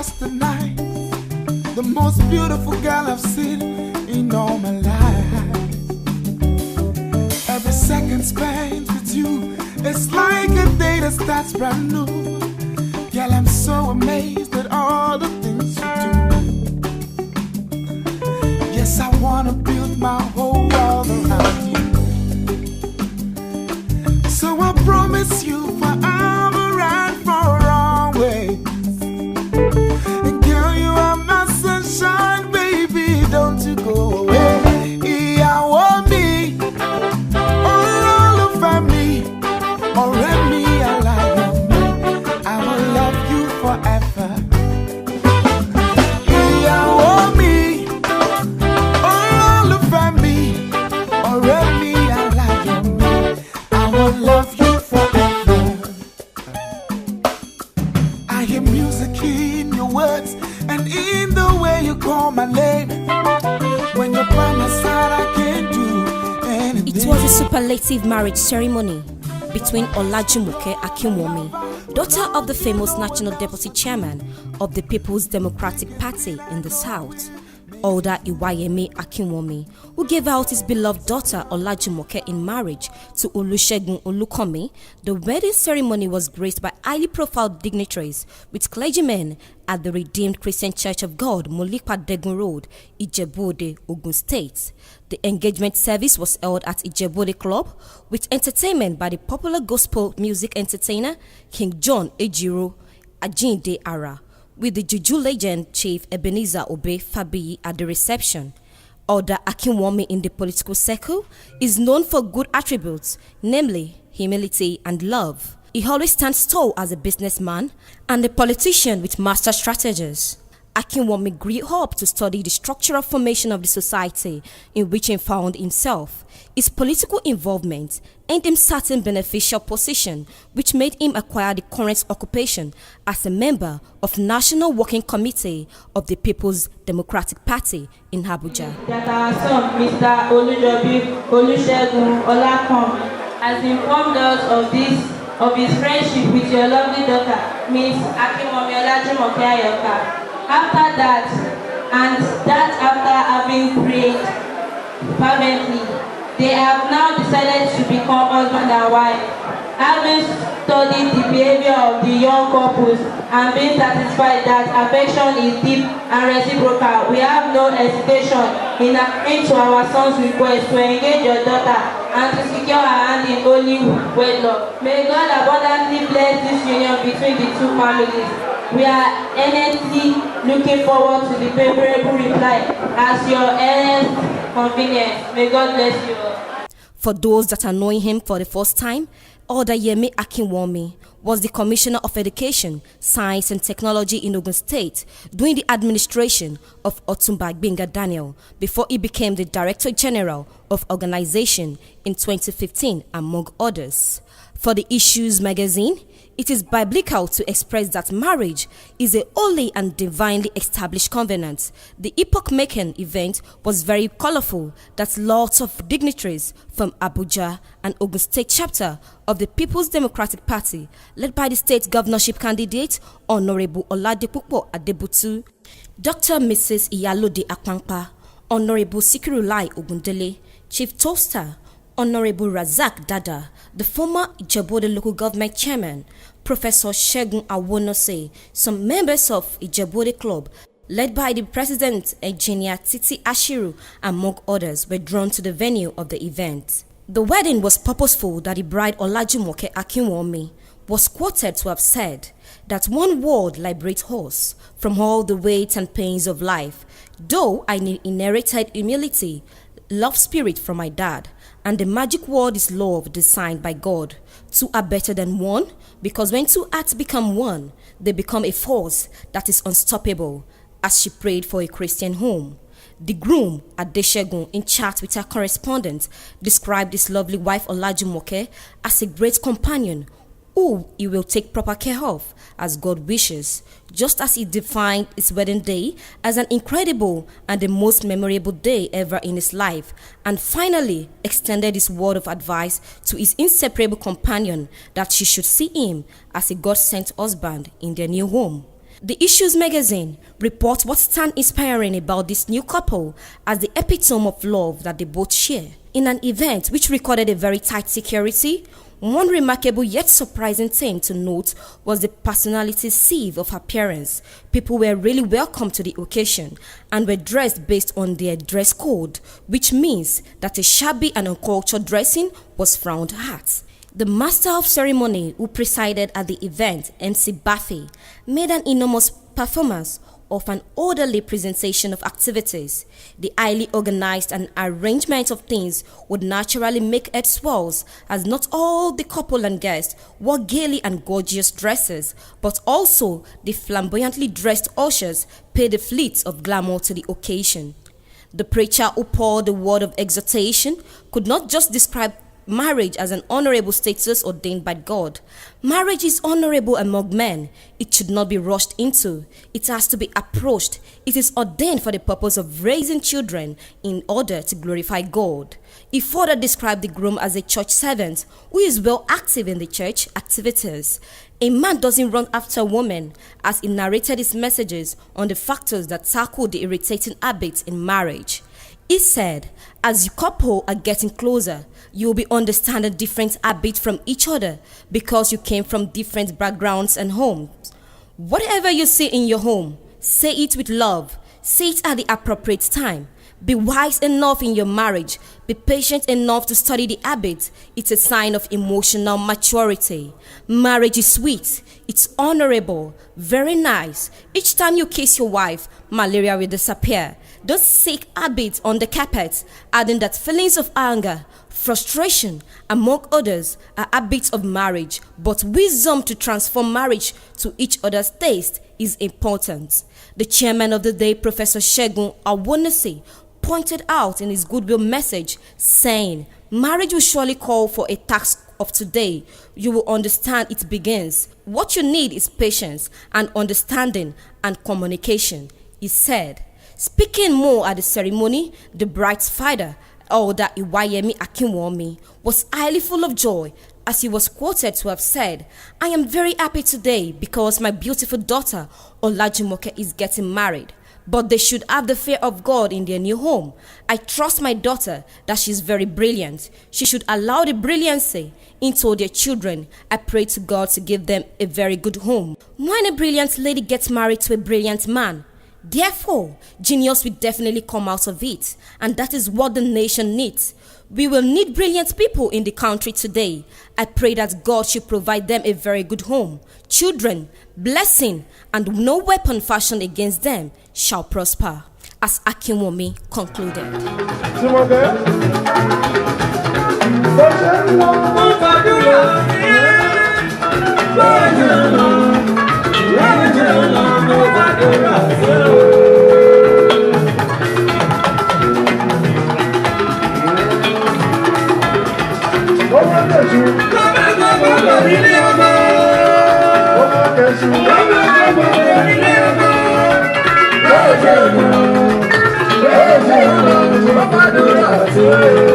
past the night, the most beautiful girl I've seen in all my life. Every second spent with you, it's like a day that starts brand new. Girl, I'm so amazed at all the things you do. Yes, I wanna build my whole world around you. So I promise you forever and for always. And girl, you are my sunshine, baby, don't you go away. Yeah, I want me, all over me, already I like me. I will love you forever. Yeah, I want me, all over me, already I like me. I will love you forever. I hear music in your words and in the way you call my name. When you're by my side, I can't do anything. It was a superlative marriage ceremony between Olajumoke Akinwonmi, daughter of the famous National Deputy Chairman of the People's Democratic Party in the South, Older Iwayemi Akinwonmi, who gave out his beloved daughter Olajumoke in marriage to Olusegun Olukomi. The wedding ceremony was graced by highly profiled dignitaries with clergymen at the Redeemed Christian Church of God, Molipa Degun Road, Ijebu-Ode, Ogun State. The engagement service was held at Ijebu-Ode Club with entertainment by the popular gospel music entertainer King John Ejiro Ajinde Ara, with the Juju legend Chief Ebenezer Obe Fabiyi at the reception. Older Akinwonmi in the political circle is known for good attributes, namely humility and love. He always stands tall as a businessman and a politician with master strategies. Akinwonmi grew up to study the structural formation of the society in which he found himself. His political involvement earned him certain beneficial position, which made him acquire the current occupation as a member of National Working Committee of the People's Democratic Party in Abuja. That our son, Mr. Olusegun Olajumoke, has informed us of his friendship with your lovely daughter, Miss Olajumoke. After that, after having prayed fervently, they have now decided to become husband and wife. Having studied the behavior of the young couples and being satisfied that affection is deep and reciprocal, we have no hesitation in agreeing to our son's request to engage your daughter and to secure her hand in holy wedlock. May God abundantly bless this union between the two families. We are earnestly looking forward to the favorable reply as your earnest convenience. May God bless you all. For those that are knowing him for the first time, Olajumoke Akinwonmi was the Commissioner of Education, Science and Technology in Ogun State during the administration of Otumba Gbenga Daniel before he became the Director General of Organization in 2015, among others. For the Issues magazine, it is biblical to express that marriage is a holy and divinely established covenant. The epoch-making event was very colorful that lots of dignitaries from Abuja and Ogun State chapter of the People's Democratic Party, led by the state governorship candidate Honorable Oladipupo Adebutu, Dr. Mrs. Iyalode Akwankpa, Honorable Sikirulai Ogundele, Chief Toaster, Honorable Razak Dada, the former Ijebu-Ode local government chairman, Professor Segun Awonose, some members of Ijebu-Ode Club, led by the president, Engineer Titi Ashiru, among others, were drawn to the venue of the event. The wedding was purposeful that the bride Olajumoke Akinwonmi was quoted to have said that one word liberates us from all the weights and pains of life. Though I inherited humility, love spirit from my dad, and the magic word is love designed by God. Two are better than one because when two hearts become one, they become a force that is unstoppable, as she prayed for a Christian home. The groom, Adesegun, in chat with her correspondent, described his lovely wife Olajumoke as a great companion who he will take proper care of as God wishes, just as he defined his wedding day as an incredible and the most memorable day ever in his life, and finally extended his word of advice to his inseparable companion that she should see him as a God-sent husband in their new home. The Issues magazine reports what stands inspiring about this new couple as the epitome of love that they both share. In an event which recorded a very tight security, one remarkable yet surprising thing to note was the personality sieve of her parents. People were really welcome to the occasion and were dressed based on their dress code, which means that a shabby and uncultured dressing was frowned at. The master of ceremony who presided at the event, MC Buffy, made an enormous performance of an orderly presentation of activities. The highly organized and arrangement of things would naturally make it swells, as not all the couple and guests wore gaily and gorgeous dresses, but also the flamboyantly dressed ushers paid a fleet of glamour to the occasion. The preacher who poured the word of exhortation could not just describe marriage as an honorable status ordained by God. Marriage is honorable among men. It should not be rushed into. It has to be approached. It is ordained for the purpose of raising children in order to glorify God. He further described the groom as a church servant who is well active in the church activities. A man doesn't run after a woman, as he narrated his messages on the factors that tackle the irritating habits in marriage. He said, as you couple are getting closer, you will be understanding different habits from each other because you came from different backgrounds and homes. Whatever you say in your home, say it with love. Say it at the appropriate time. Be wise enough in your marriage. Be patient enough to study the habits. It's a sign of emotional maturity. Marriage is sweet. It's honorable. Very nice. Each time you kiss your wife, malaria will disappear. Those sick habits on the carpet, adding that feelings of anger, frustration, among others, are habits of marriage, but wisdom to transform marriage to each other's taste is important. The chairman of the day, Professor Segun Awonese, pointed out in his goodwill message, saying, marriage will surely call for a task of today. You will understand it begins. What you need is patience and understanding and communication, he said. Speaking more at the ceremony, the bride's father, Elder Olajumoke Akinwonmi, was highly full of joy as he was quoted to have said, I am very happy today because my beautiful daughter Olajumoke is getting married. But they should have the fear of God in their new home. I trust my daughter that she is very brilliant. She should allow the brilliancy into their children. I pray to God to give them a very good home. When a brilliant lady gets married to a brilliant man, therefore, genius will definitely come out of it, and that is what the nation needs. We will need brilliant people in the country today. I pray that God should provide them a very good home, children, blessing, and no weapon fashioned against them shall prosper, as Akinwonmi concluded. Thank you.